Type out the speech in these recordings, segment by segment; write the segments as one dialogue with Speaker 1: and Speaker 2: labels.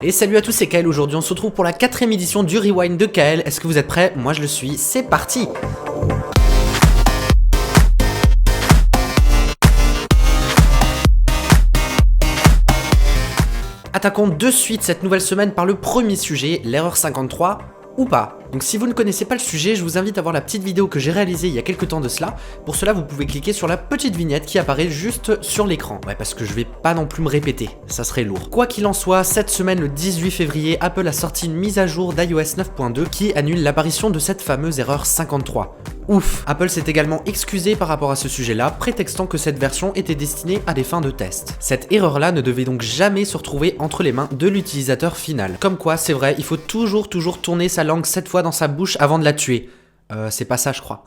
Speaker 1: Et salut à tous, c'est Kael. Aujourd'hui on se retrouve pour la 4ème édition du Rewind de Kael. Est-ce que vous êtes prêts? Moi je le suis, c'est parti. Attaquons de suite cette nouvelle semaine par le premier sujet, l'erreur 53. Ou pas. Donc si vous ne connaissez pas le sujet, je vous invite à voir la petite vidéo que j'ai réalisée il y a quelques temps de cela. Pour cela, vous pouvez cliquer sur la petite vignette qui apparaît juste sur l'écran. Ouais, parce que je vais pas non plus me répéter, ça serait lourd. Quoi qu'il en soit, cette semaine, le 18 février, Apple a sorti une mise à jour d'iOS 9.2 qui annule l'apparition de cette fameuse erreur 53. Ouf. Apple s'est également excusé par rapport à ce sujet-là, prétextant que cette version était destinée à des fins de test. Cette erreur-là ne devait donc jamais se retrouver entre les mains de l'utilisateur final. Comme quoi, c'est vrai, il faut toujours tourner sa langue 7 fois dans sa bouche avant de la tuer. C'est pas ça je crois.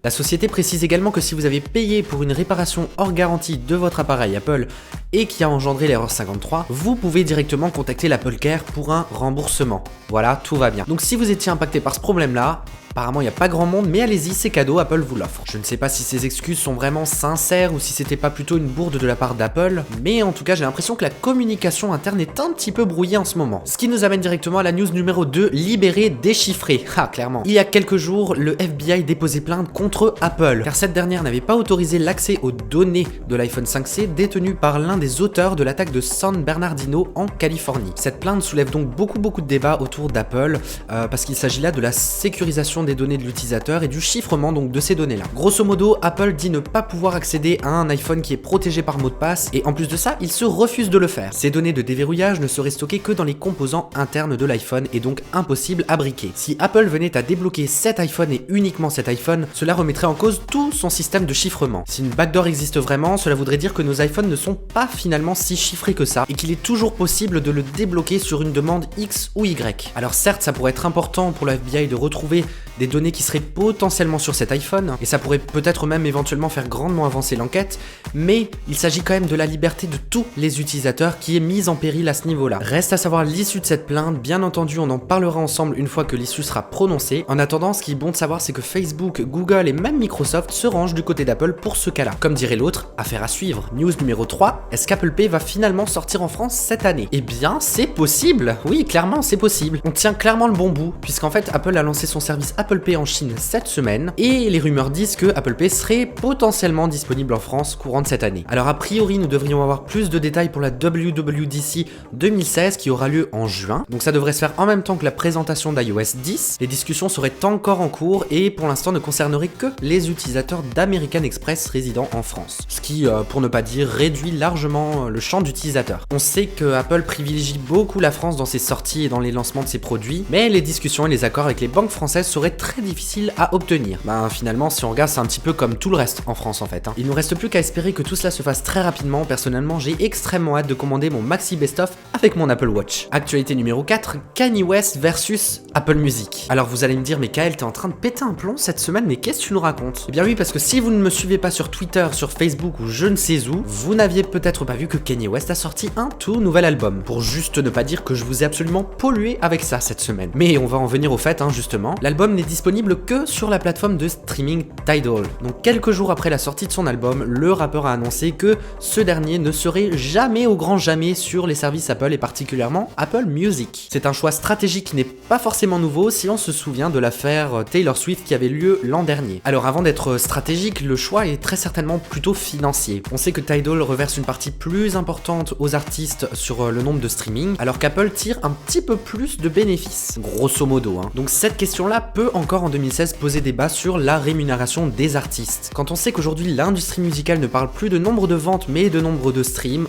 Speaker 1: La société précise également que si vous avez payé pour une réparation hors garantie de votre appareil Apple et qui a engendré l'erreur 53, vous pouvez directement contacter l'Apple Care pour un remboursement. Voilà, tout va bien. Donc si vous étiez impacté par ce problème-là, apparemment il n'y a pas grand monde, mais allez-y, c'est cadeau, Apple vous l'offre. Je ne sais pas si ces excuses sont vraiment sincères ou si c'était pas plutôt une bourde de la part d'Apple, mais en tout cas j'ai l'impression que la communication interne est un petit peu brouillée en ce moment. Ce qui nous amène directement à la news numéro 2, libéré, déchiffré. Ah, clairement. Il y a quelques jours, le FBI déposait plainte contre Apple, car cette dernière n'avait pas autorisé l'accès aux données de l'iPhone 5C détenues par l'un des auteurs de l'attaque de San Bernardino en Californie. Cette plainte soulève donc beaucoup de débats autour d'Apple, parce qu'il s'agit là de la sécurisation des données de l'utilisateur et du chiffrement donc de ces données-là. Grosso modo, Apple dit ne pas pouvoir accéder à un iPhone qui est protégé par mot de passe et en plus de ça, il se refuse de le faire. Ces données de déverrouillage ne seraient stockées que dans les composants internes de l'iPhone et donc impossible à briquer. Si Apple venait à débloquer cet iPhone et uniquement cet iPhone, cela remettrait en cause tout son système de chiffrement. Si une backdoor existe vraiment, cela voudrait dire que nos iPhones ne sont pas finalement si chiffrés que ça et qu'il est toujours possible de le débloquer sur une demande X ou Y. Alors certes, ça pourrait être important pour le FBI de retrouver des données qui seraient potentiellement sur cet iPhone, et ça pourrait peut-être même éventuellement faire grandement avancer l'enquête, mais il s'agit quand même de la liberté de tous les utilisateurs qui est mise en péril à ce niveau-là. Reste à savoir l'issue de cette plainte, bien entendu on en parlera ensemble une fois que l'issue sera prononcée. En attendant, ce qui est bon de savoir c'est que Facebook, Google et même Microsoft se rangent du côté d'Apple pour ce cas-là. Comme dirait l'autre, affaire à suivre. News numéro 3, est-ce qu'Apple Pay va finalement sortir en France cette année? Eh bien c'est possible, oui clairement c'est possible. On tient clairement le bon bout, puisqu'en fait Apple a lancé son service Apple Pay en Chine cette semaine, et les rumeurs disent que Apple Pay serait potentiellement disponible en France courant de cette année. Alors a priori nous devrions avoir plus de détails pour la WWDC 2016 qui aura lieu en juin, donc ça devrait se faire en même temps que la présentation d'iOS 10. Les discussions seraient encore en cours et pour l'instant ne concerneraient que les utilisateurs d'American Express résidant en France, ce qui pour ne pas dire réduit largement le champ d'utilisateurs. On sait que Apple privilégie beaucoup la France dans ses sorties et dans les lancements de ses produits, mais les discussions et les accords avec les banques françaises seraient très difficiles à obtenir. Finalement si on regarde c'est un petit peu comme tout le reste en France en fait. Il nous reste plus qu'à espérer que tout cela se fasse très rapidement. Personnellement j'ai extrêmement hâte de commander mon Maxi Best Of avec mon Apple Watch. Actualité numéro 4, Kanye West versus Apple Music. Alors vous allez me dire mais Kael t'es en train de péter un plomb cette semaine, mais qu'est-ce que tu nous racontes? Eh bien oui, parce que si vous ne me suivez pas sur Twitter, sur Facebook ou je ne sais où, vous n'aviez peut-être pas vu que Kanye West a sorti un tout nouvel album. Pour juste ne pas dire que je vous ai absolument pollué avec ça cette semaine. Mais on va en venir au fait justement. L'album n'est disponible que sur la plateforme de streaming Tidal. Donc quelques jours après la sortie de son album, le rappeur a annoncé que ce dernier ne serait jamais au grand jamais sur les services Apple et particulièrement Apple Music. C'est un choix stratégique qui n'est pas forcément nouveau si on se souvient de l'affaire Taylor Swift qui avait lieu l'an dernier. Alors avant d'être stratégique, le choix est très certainement plutôt financier. On sait que Tidal reverse une partie plus importante aux artistes sur le nombre de streaming, alors qu'Apple tire un petit peu plus de bénéfices, grosso modo. Donc cette question-là peut encore en 2016 poser débat sur la rémunération des artistes. Quand on sait qu'aujourd'hui l'industrie musicale ne parle plus de nombre de ventes mais de nombre de streams,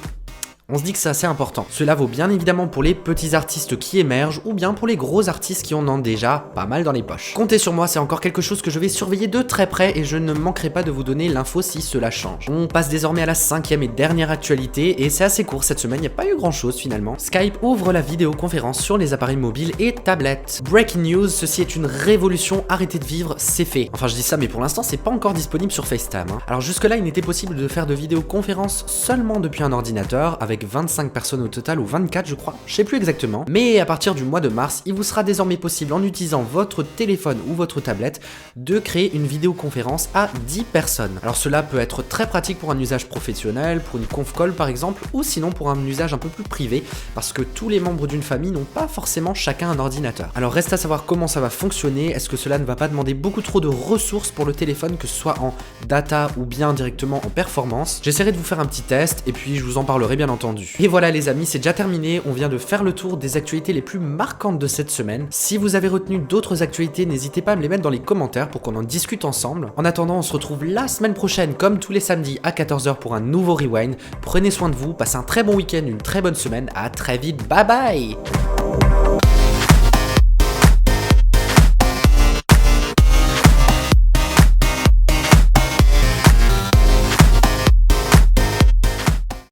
Speaker 1: on se dit que c'est assez important. Cela vaut bien évidemment pour les petits artistes qui émergent ou bien pour les gros artistes qui en ont déjà pas mal dans les poches. Comptez sur moi, c'est encore quelque chose que je vais surveiller de très près et je ne manquerai pas de vous donner l'info si cela change. On passe désormais à la 5e et dernière actualité et c'est assez court cette semaine, il n'y a pas eu grand chose finalement. Skype ouvre la vidéoconférence sur les appareils mobiles et tablettes. Breaking news, ceci est une révolution, arrêtez de vivre, c'est fait. Enfin je dis ça mais pour l'instant c'est pas encore disponible sur FaceTime. Alors jusque là il n'était possible de faire de vidéoconférence seulement depuis un ordinateur avec avec 25 personnes au total, ou 24 je crois, je sais plus exactement. Mais à partir du mois de mars, il vous sera désormais possible, en utilisant votre téléphone ou votre tablette, de créer une vidéoconférence à 10 personnes. Alors cela peut être très pratique pour un usage professionnel, pour une conf call par exemple, ou sinon pour un usage un peu plus privé, parce que tous les membres d'une famille n'ont pas forcément chacun un ordinateur. Alors reste à savoir comment ça va fonctionner, est-ce que cela ne va pas demander beaucoup trop de ressources pour le téléphone, que ce soit en data ou bien directement en performance. J'essaierai de vous faire un petit test et puis je vous en parlerai bien entendu. Et voilà les amis, c'est déjà terminé, on vient de faire le tour des actualités les plus marquantes de cette semaine. Si vous avez retenu d'autres actualités, n'hésitez pas à me les mettre dans les commentaires pour qu'on en discute ensemble. En attendant, on se retrouve la semaine prochaine comme tous les samedis à 14h pour un nouveau Rewind. Prenez soin de vous, passez un très bon week-end, une très bonne semaine, à très vite, bye bye.